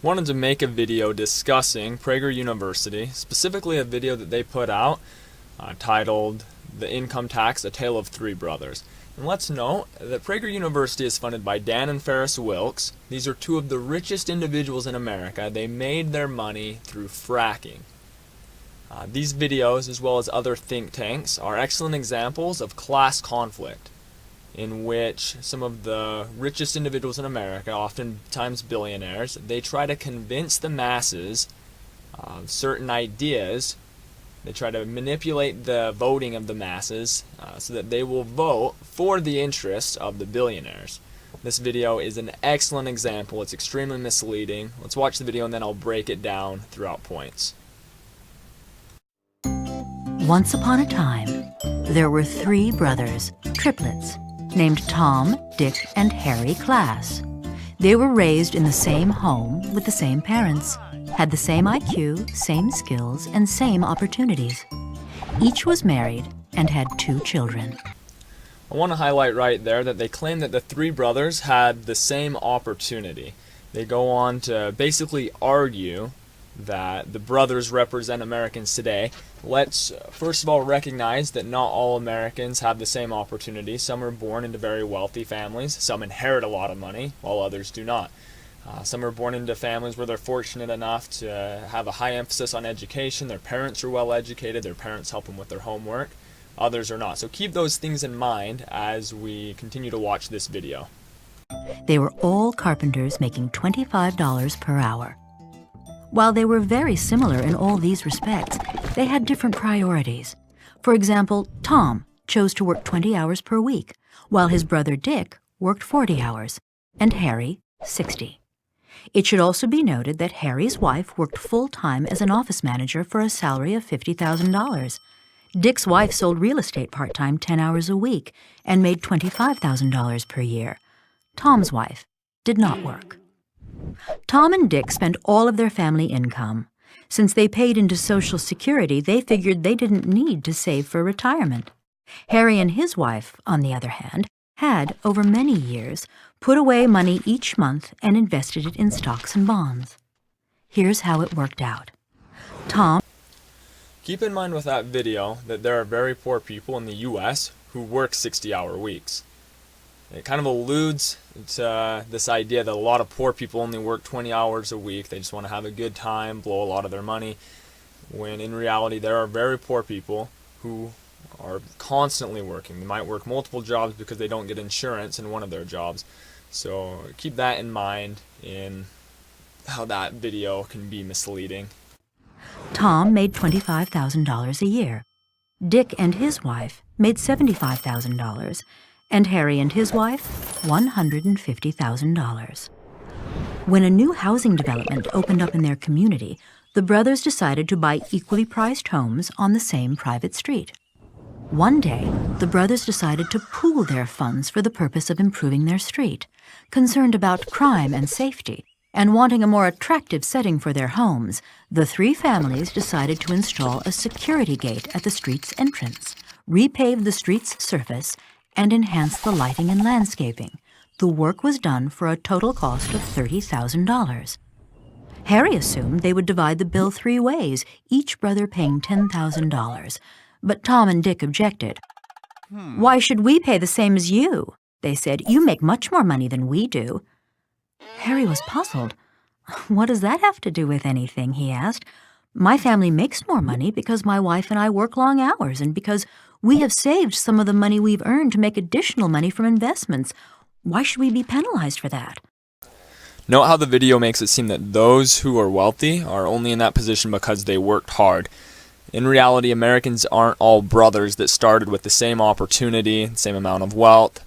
Wanted to make a video discussing Prager University, specifically a video that they put out titled The Income Tax, A Tale of Three Brothers. And let's note that Prager University is funded by Dan and Ferris Wilks. These are two of the richest individuals in America. They made their money through fracking. These videos, as well as other think tanks, are excellent examples of class conflict, in which some of the richest individuals in America, oftentimes billionaires, they try to convince the masses of certain ideas. They try to manipulate the voting of the masses so that they will vote for the interests of the billionaires. This video is an excellent example. It's extremely misleading. Let's watch the video and then I'll break it down throughout points. Once upon a time, there were three brothers, triplets, named Tom, Dick, and Harry Class. They were raised in the same home with the same parents, had the same IQ, same skills, and same opportunities. Each was married and had 2 children. I want to highlight right there that they claim that the three brothers had the same opportunity. They go on to basically argue that the brothers represent Americans today. Let's first of all recognize that not all Americans have the same opportunity. Some are born into very wealthy families. Some inherit a lot of money, while others do not. Some are born into families where they're fortunate enough to have a high emphasis on education. Their parents are well educated. Their parents help them with their homework. Others are not. So keep those things in mind as we continue to watch this video. They were all carpenters making $25 per hour. While they were very similar in all these respects, they had different priorities. For example, Tom chose to work 20 hours per week, while his brother Dick worked 40 hours, and Harry 60. It should also be noted that Harry's wife worked full-time as an office manager for a salary of $50,000. Dick's wife sold real estate part-time 10 hours a week and made $25,000 per year. Tom's wife did not work. Tom and Dick spent all of their family income. Since they paid into Social Security, they figured they didn't need to save for retirement. Harry and his wife, on the other hand, had, over many years, put away money each month and invested it in stocks and bonds. Here's how it worked out. Tom. Keep in mind with that video that there are very poor people in the U.S. who work 60-hour weeks. It kind of alludes to this idea that a lot of poor people only work 20 hours a week. They just want to have a good time, blow a lot of their money, when in reality there are very poor people who are constantly working. They might work multiple jobs because they don't get insurance in one of their jobs. So keep that in mind in how that video can be misleading. Tom made $25,000 a year. Dick and his wife made $75,000. And Harry and his wife, $150,000. When a new housing development opened up in their community, the brothers decided to buy equally priced homes on the same private street. One day, the brothers decided to pool their funds for the purpose of improving their street. Concerned about crime and safety, and wanting a more attractive setting for their homes, the three families decided to install a security gate at the street's entrance, repave the street's surface, and enhance the lighting and landscaping. The work was done for a total cost of $30,000. Harry assumed they would divide the bill 3 ways, each brother paying $10,000. But Tom and Dick objected. "Why should we pay the same as you?" they said. "You make much more money than we do." Harry was puzzled. "What does that have to do with anything?" he asked. "My family makes more money because my wife and I work long hours and because we have saved some of the money we've earned to make additional money from investments. Why should we be penalized for that?" Note how the video makes it seem that those who are wealthy are only in that position because they worked hard. In reality, Americans aren't all brothers that started with the same opportunity, the same amount of wealth.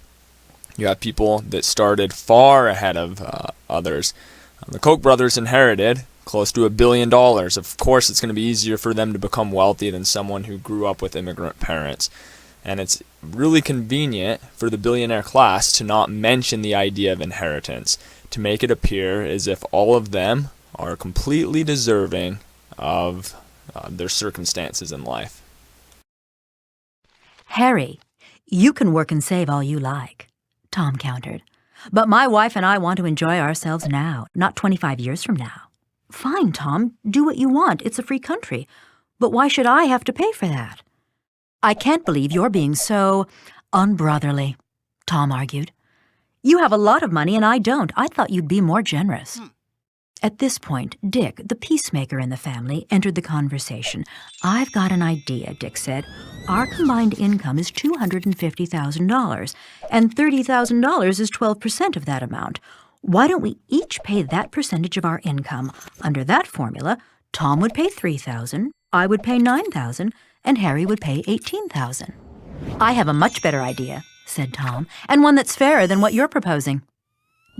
You have people that started far ahead of others. The Koch brothers inherited close to $1 billion. Of course, it's going to be easier for them to become wealthy than someone who grew up with immigrant parents. And it's really convenient for the billionaire class to not mention the idea of inheritance, to make it appear as if all of them are completely deserving of their circumstances in life. "Harry, you can work and save all you like," Tom countered. But my wife and I want to enjoy ourselves now, not 25 years from now. Fine, Tom, do what you want. It's a free country. But why should I have to pay for that? I can't believe you're being so unbrotherly, Tom argued. You have a lot of money and I don't. I thought you'd be more generous. At this point, Dick, the peacemaker in the family, entered the conversation. I've got an idea, Dick said. Our combined income is $250,000, and $30,000 is 12% of that amount. Why don't we each pay that percentage of our income? Under that formula, Tom would pay $3,000, I would pay $9,000, and Harry would pay $18,000. I have a much better idea, said Tom, and one that's fairer than what you're proposing.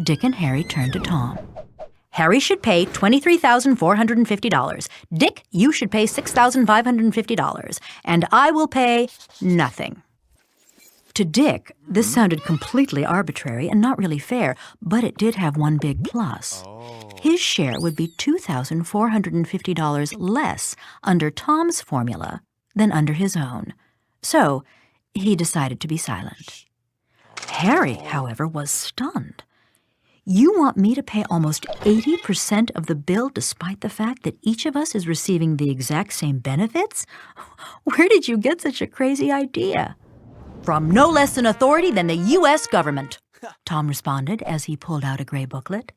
Dick and Harry turned to Tom. Harry should pay $23,450. Dick, you should pay $6,550. And I will pay nothing. To Dick, this sounded completely arbitrary and not really fair, but it did have one big plus. His share would be $2,450 less under Tom's formula than under his own. So, he decided to be silent. Harry, however, was stunned. You want me to pay almost 80% of the bill despite the fact that each of us is receiving the exact same benefits? Where did you get such a crazy idea? From no less an authority than the U.S. government, Tom responded as he pulled out a gray booklet.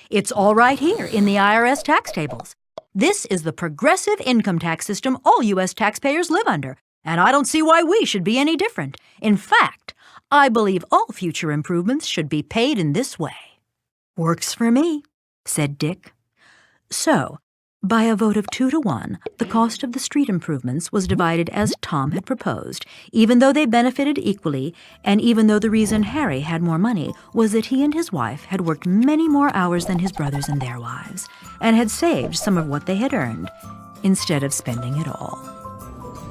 It's all right here in the IRS tax tables. This is the progressive income tax system all U.S. taxpayers live under, and I don't see why we should be any different. In fact, I believe all future improvements should be paid in this way. Works for me, said Dick. So, by a vote of 2-1, the cost of the street improvements was divided as Tom had proposed, even though they benefited equally, and even though the reason Harry had more money was that he and his wife had worked many more hours than his brothers and their wives, and had saved some of what they had earned, instead of spending it all.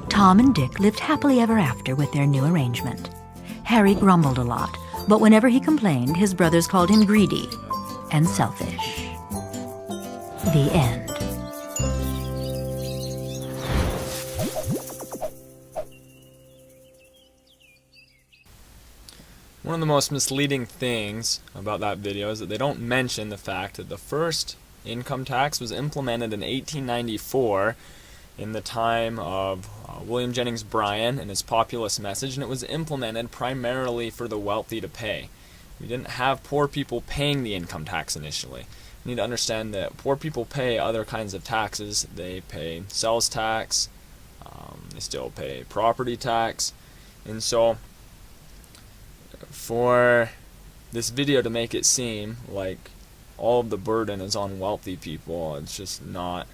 Tom and Dick lived happily ever after with their new arrangement. Harry grumbled a lot, but whenever he complained, his brothers called him greedy and selfish. The end. One of the most misleading things about that video is that they don't mention the fact that the first income tax was implemented in 1894 in the time of William Jennings Bryan and his populist message, and it was implemented primarily for the wealthy to pay. We didn't have poor people paying the income tax initially. You need to understand that poor people pay other kinds of taxes. They pay sales tax, they still pay property tax, and so for this video to make it seem like all of the burden is on wealthy people, it's just not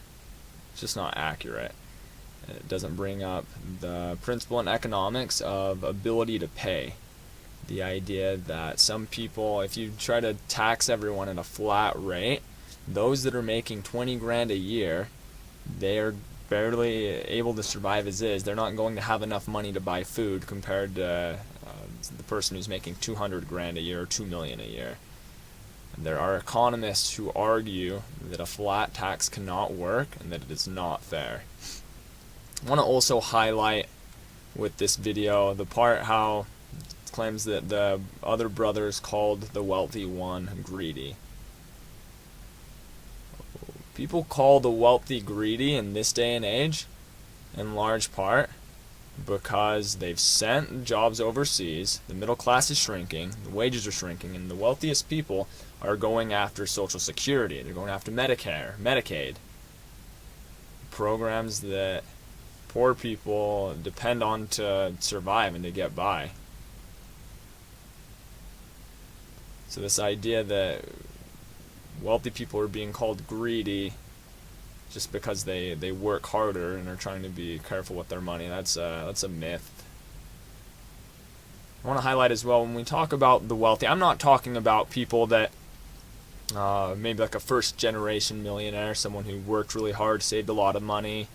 accurate. It doesn't bring up the principle in economics of ability to pay. The idea that some people, if you try to tax everyone at a flat rate, those that are making 20 grand a year, they are barely able to survive as is. They're not going to have enough money to buy food compared to the person who's making 200 grand a year or 2 million a year. There are economists who argue that a flat tax cannot work and that it is not fair. I want to also highlight with this video the part how it claims that the other brothers called the wealthy one greedy. People call the wealthy greedy in this day and age in large part because they've sent jobs overseas, the middle class is shrinking, the wages are shrinking, and the wealthiest people are going after Social Security. They're going after Medicare, Medicaid, programs that poor people depend on to survive and to get by. So this idea that wealthy people are being called greedy just because they work harder and are trying to be careful with their money, that's a myth. I want to highlight as well, when we talk about the wealthy, I'm not talking about people that maybe like a first generation millionaire, someone who worked really hard, saved a lot of money,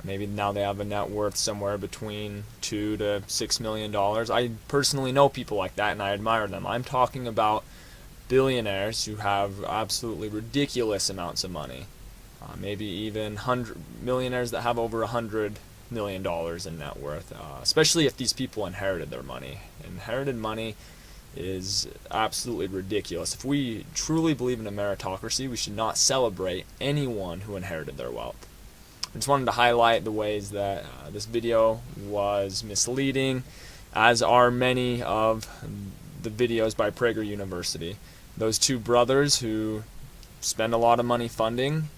maybe now they have a net worth somewhere between $2 to $6 million. I personally know people like that and I admire them. I'm talking about billionaires who have absolutely ridiculous amounts of money. Maybe even millionaires that have over $100 million in net worth, especially if these people inherited their money. Inherited money is absolutely ridiculous. If we truly believe in a meritocracy, we should not celebrate anyone who inherited their wealth. I just wanted to highlight the ways that this video was misleading, as are many of the videos by Prager University. Those two brothers who spend a lot of money funding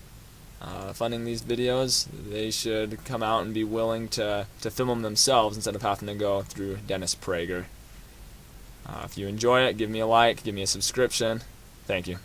these videos, they should come out and be willing to film them themselves instead of having to go through Dennis Prager. If you enjoy it, give me a like, give me a subscription. Thank you.